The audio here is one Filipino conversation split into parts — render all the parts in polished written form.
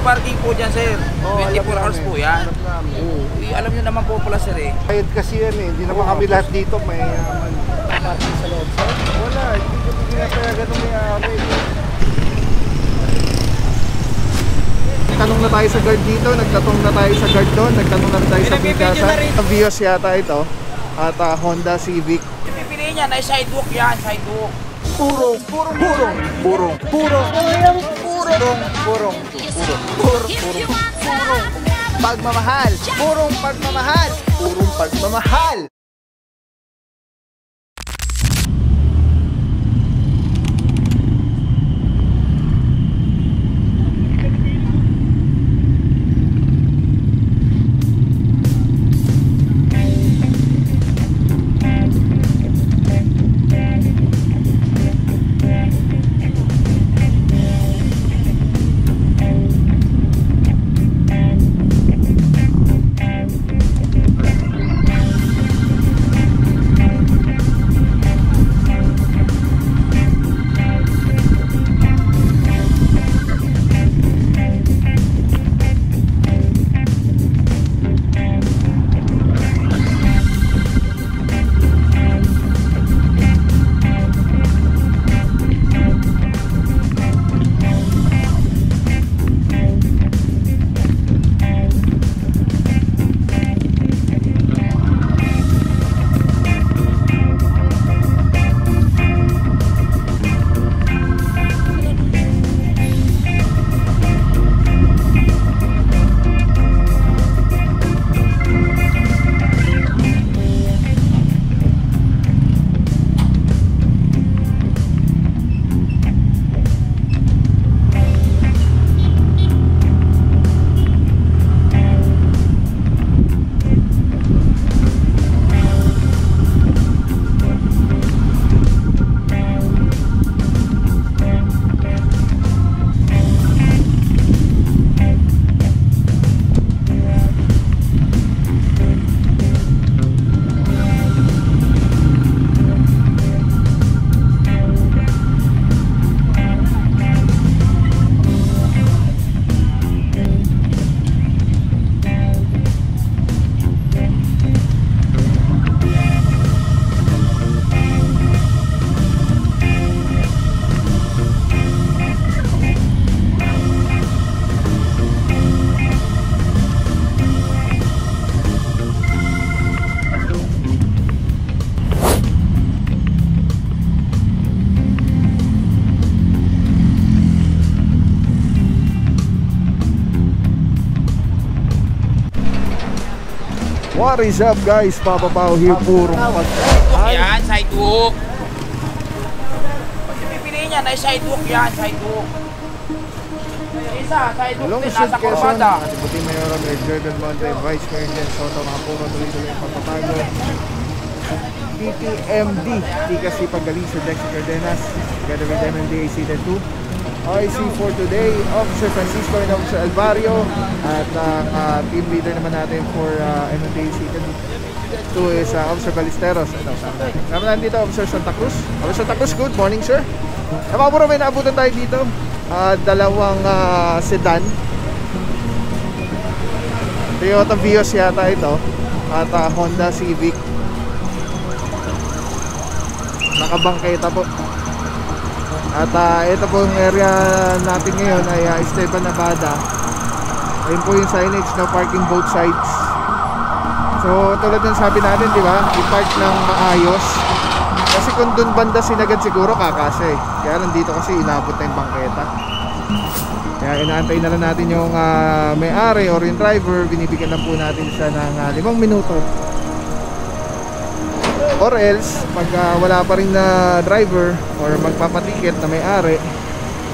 parking po dyan, sir. Oh, 24 hours po yan. Oo. Alam nyo naman po pala, sir eh. Kahit kasi yan eh, hindi naman kami lahat dito may parking sa loob, sir. Wala, hindi kami pinapayagan ng may-ari. Tanong na tayo sa guard dito, nagtatong na tayo sa guard doon, nagtanong na tayo sa Picasa. Vios yata ito at Honda Civic. Yung pipiliin niya, na sidewalk yan, sidewalk. Purong pagmamahal, purong pagmamahal. What is up guys? Papa Pao here, purong Yan, sidewalk. Pag pipiliin niya, na sidewalk yan, sidewalk. Isa, sidewalk din, nasa kurbada. Deputy Mayor Edgar Del Monte, Vice Mayor Jen Soto, mga puro tuloy-tuloy ang pagpapago. PTMD, Tika Pagaliso, Dexter Cardenas, together with MMDA Season 2. OIC for today, Officer Francisco and Officer Alvario. At team leader naman natin for MMDA Season 2 is Officer Ballesteros. Sama natin dito, Officer Santa Cruz. Officer Santa Cruz, good morning sir. Mga puro, may naabutan tayo dito. Dalawang sedan. Toyota Vios yata ito. At Honda Civic. Nakabangketa po. At ito pong area natin ngayon ay Esteban, Nevada. Ayun po yung signage na parking both sides. So tulad ng sabi natin, di ba, i-park ng maayos. Kasi kung dun banda sinagad siguro kakasya eh. Kaya nandito kasi inabot na yung bangketa. Kaya inaantay na lang natin yung may-ari or yung driver. Binibigyan lang po natin siya ng 5 minuto. Or else, pag wala pa rin na driver or magpapatiket na may-ari,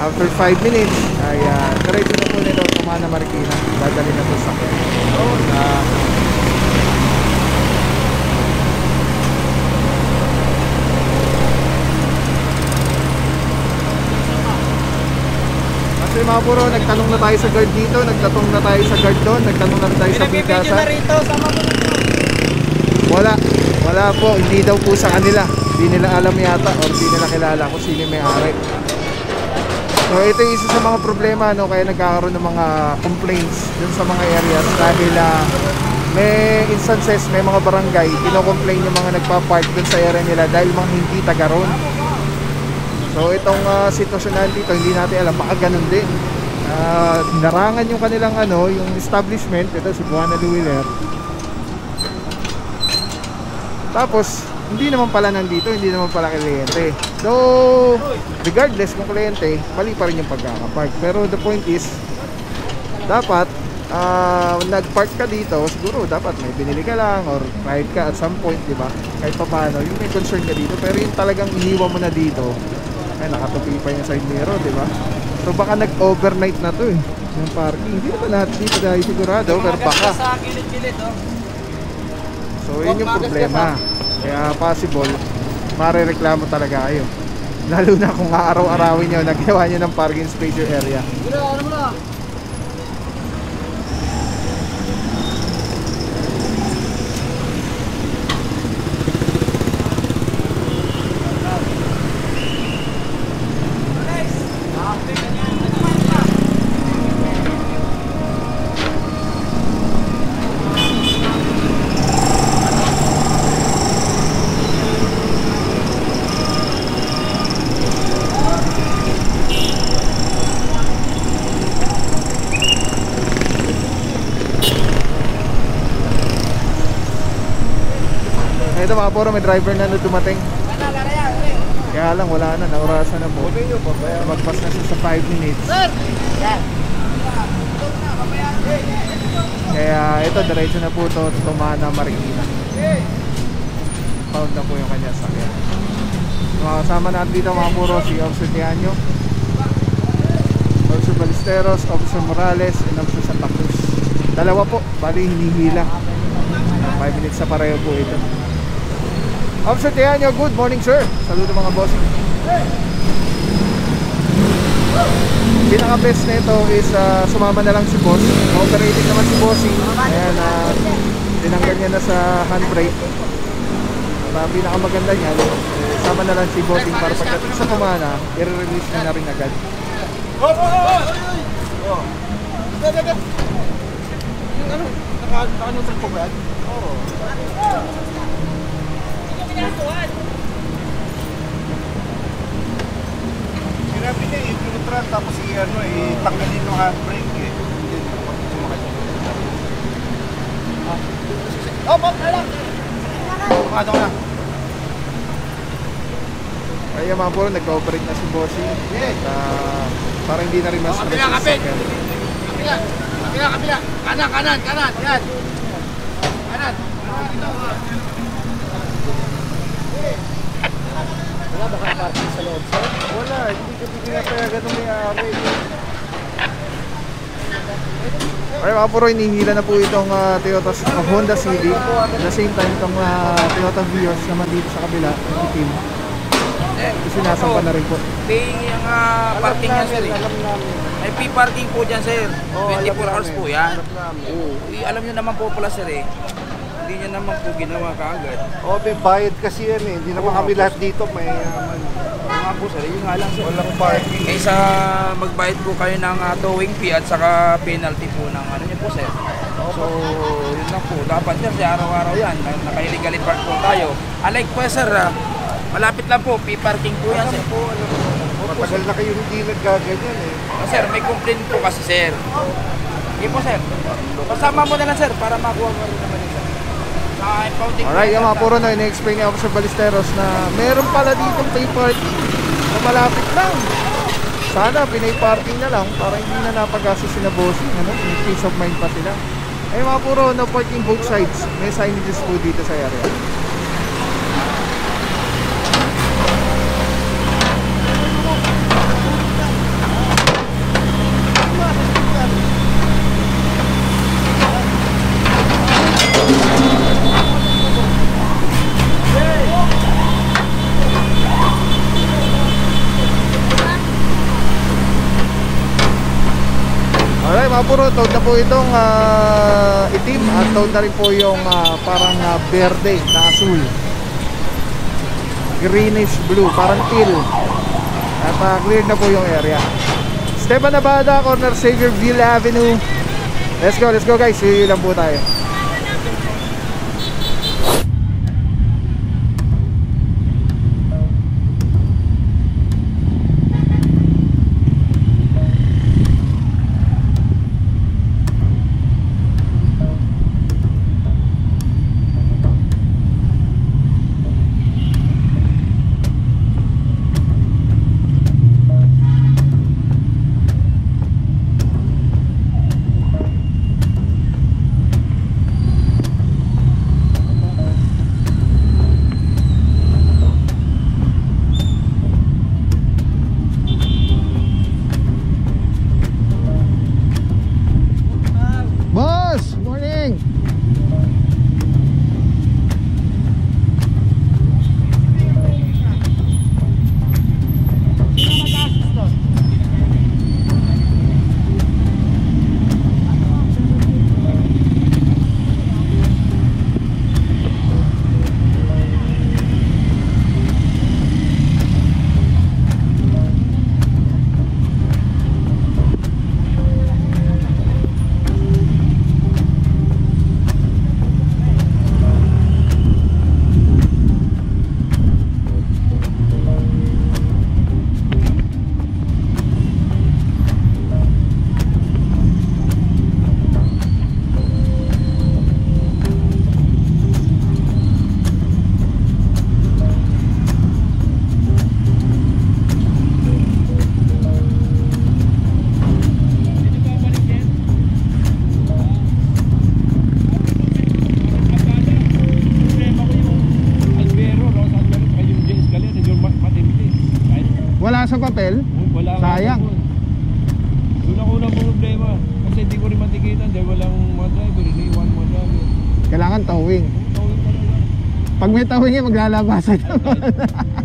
after 5 minutes ay diretso na po nito Tumana Marikina. Dadali na po sa akin. Kasi mga puro, nagtanong na tayo sa guard dito, nagtanong na tayo sa guard doon, nagtanong na tayo sa Picasa. na rito, sama mo na. Wala po, hindi daw po sa kanila. Hindi nila alam yata or hindi nila kilala kung sino may-ari. So So ito yung isa sa mga problema, no, kaya nagkakaroon ng mga complaints dun sa mga areas dahil may instances, may mga barangay kino-complain yung mga nagpa-park dun sa area nila dahil mga hindi taga roon. So itong sitwasyon natin dito, hindi natin alam, baka ganun din. Narangan yung kanilang yung establishment, ito si Buana Luwiller. Tapos hindi naman pala nandito, hindi naman pala kliyente. So regardless kung kliyente, mali pa rin yung pagkakapark. Pero the point is, dapat nag-park ka dito, siguro dapat may binili ka lang or ride ka at some point, di ba? Kahit pa paano, yung may concern ka dito. Pero yung talagang iniwan mo na dito, ay nakatupi pa yung side mirror, di ba? So baka nag-overnight na to yung parking. Hindi naman natin dito dahil sigurado, pero baka. So yun yung problema. Kaya possible, marereklamo talaga kayo. Lalo na kung araw-arawin nyo, nagawa nyo ng parking space your area. Ito mga puro, may driver na dumating. Kaya lang wala na, naurasan na po. Magpas na siya sa 5 minutes. Kaya ito, diretso na po ito, Tumana, Marikina. Found na po yung kanya sakyan. Mga kasama natin dito mga puro, si Officer Tianyo, Officer Ballesteros, Officer Morales, and Officer Santa Cruz. Dalawa po, bali hinihila. 5 minutes sa pareho po ito. Officer Tianyo, good morning sir. Saludo mga bossing. Pinaka-best na ito is sumama na lang si boss. Operating naman si bossing. Ayan, tinanggal niya na sa handbrake. Pinakamaganda niya, sama na lang si bossing para pagdating sa Tumana, i-release niya na rin agad. Yung naka-neutral po ba yan? Oo. Sinabi niya i-neutral tapos tanggalin yung handbrake pop na lang! Pumadok na. Kaya mga puro, nag-cooperate na si bossing. Para hindi na rin mas kapila! Kanan! Yan! Kanan! Wala ba kang parking sa loob, sir? Wala, hindi ka pinapayagan ng may-ari. Ay mga puro, inihila na po itong Honda Civic. At the same time, itong Toyota Vios naman dito sa kabila, itim. Sinasampa na rin po. Paying yung parking yan, sir. May P-parking po dyan, sir. 24 hours po yan. Alam nyo naman po pala, sir eh. Hindi nyo naman po ginawa kaagad. May bayad kasi yan eh. Hindi naman kami lahat dito may nga po, sir. Yun nga lang, sir. walang parking. Kaysa magbayad po kayo ng towing fee at saka penalty po ng nyo po, sir. So, yun lang po. Dapat sir, sa araw-araw yan. Naka-illegally park po tayo. Unlike po, sir, malapit lang po. P-parking po yan, sir. Matagal na kayo hindi naggaganyan eh. Sir, may complaint po kasi, sir. Hindi po, sir. Kasama mo na lang, sir, para makuha mo rin naman yun, sir. Alright, yung mga puro na ina-explain ni Officer Ballesteros na meron pala ditong pay parking na malapit lang. Sana pinay parking na lang para hindi na napag-aso sila bossing, may peace of mind pa sila. Ay mga puro, no parking both sides. May signages po dito sa area. Alright mga puro, tawad na po itong itim at tawad na rin po yung parang verde na asul, greenish blue, parang teal. At clear na po yung area. Esteban Navada, corner Xavierville Avenue. Let's go guys. See you lang po tayo. Boss, morning. Wala sa papel? Wala. Sayang. Doon ako ng problema. Kasi hindi ko rin matikitan dahil walang mga driver. Iniiwan mga driver. Kailangan towing. Towing pa rin. Pag may towing yan, maglalabasan.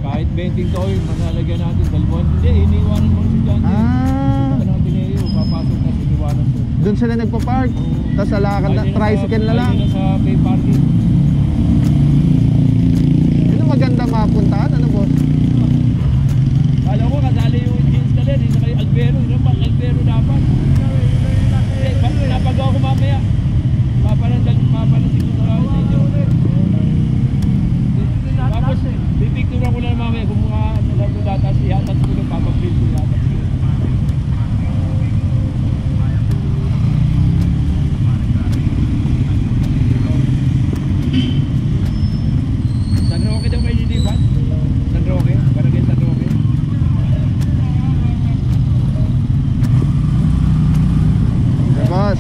Kahit 20 towing, malalagyan natin. Dalawang hindi, iniiwanan mo si John. Ah, Ito natin ngayon, papasok na sa iniwanan doon. doon sila nagpa-park. Tapos alakad na, tricycle na lang. Ayun na sa pay parking. Ano maganda mapuntahan? Ano boss? Kala ko kasali yung jeans ka din, isa kayo Albero. Yung bang Albero dapat? Napagawa ko mamaya. Papanasig ko sa inyo. Tapos, pipicturan ko lang mamaya kung mga nalato datas, ihatas ko lang, papaprint ko datas. San Roque daw kayo nilipat? San Roque? Barangay San Roque? Boss.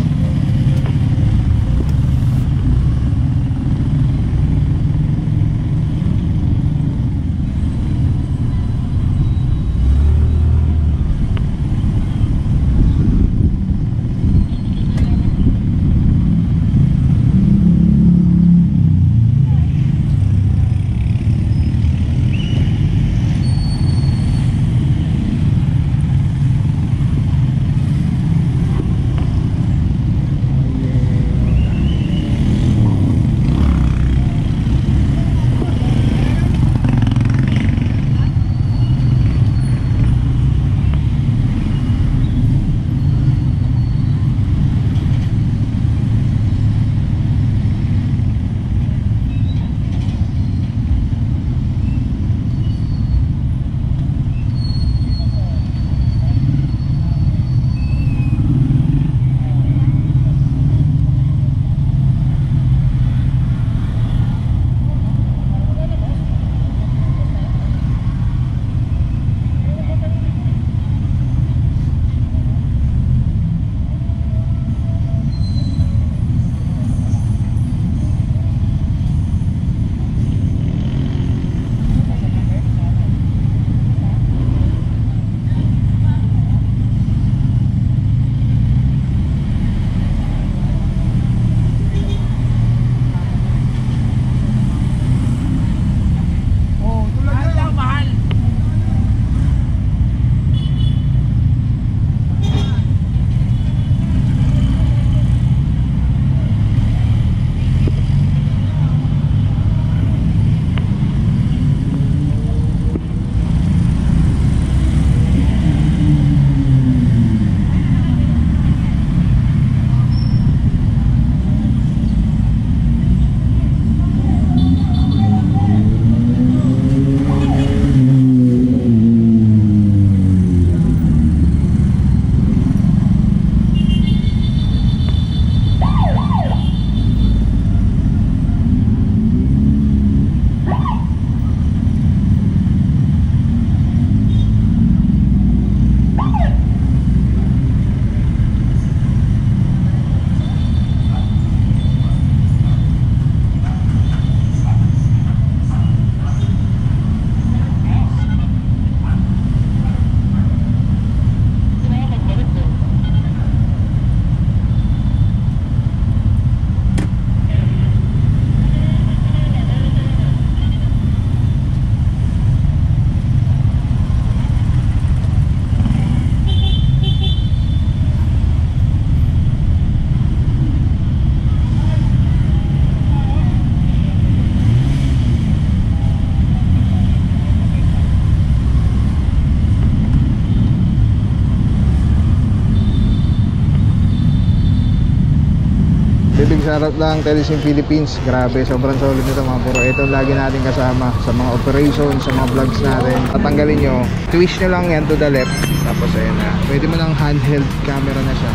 big shoutout lang Telesim Philippines. Grabe, sobrang solid nito mga bro. Ito lagi natin kasama sa mga operations, sa mga vlogs natin. Tatanggalin nyo, twist nyo lang yan to the left. Tapos ayun na, pwede mo ng handheld camera na siya.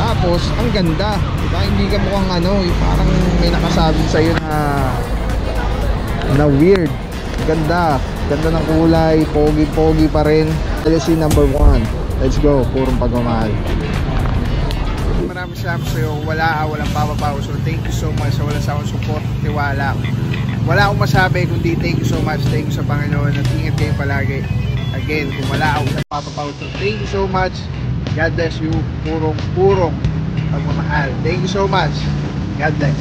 Tapos, ang ganda. Diba? Hindi ka mukhang ano, parang may nakasabi sa'yo na weird. Ganda. Ganda ng kulay, pogi-pogi pa rin. LC number 1. Let's go, purong pagmamahal. Maraming salamat sa'yo. Walang papapaw. So thank you so much sa walang sa akong support, tiwala. Wala akong masabi kundi thank you so much. Thank you sa Panginoon at ingat kayo palagi. Again, kung wala akong papapaw. So thank you so much. God bless you. Purong pagmamahal. Thank you so much. God bless.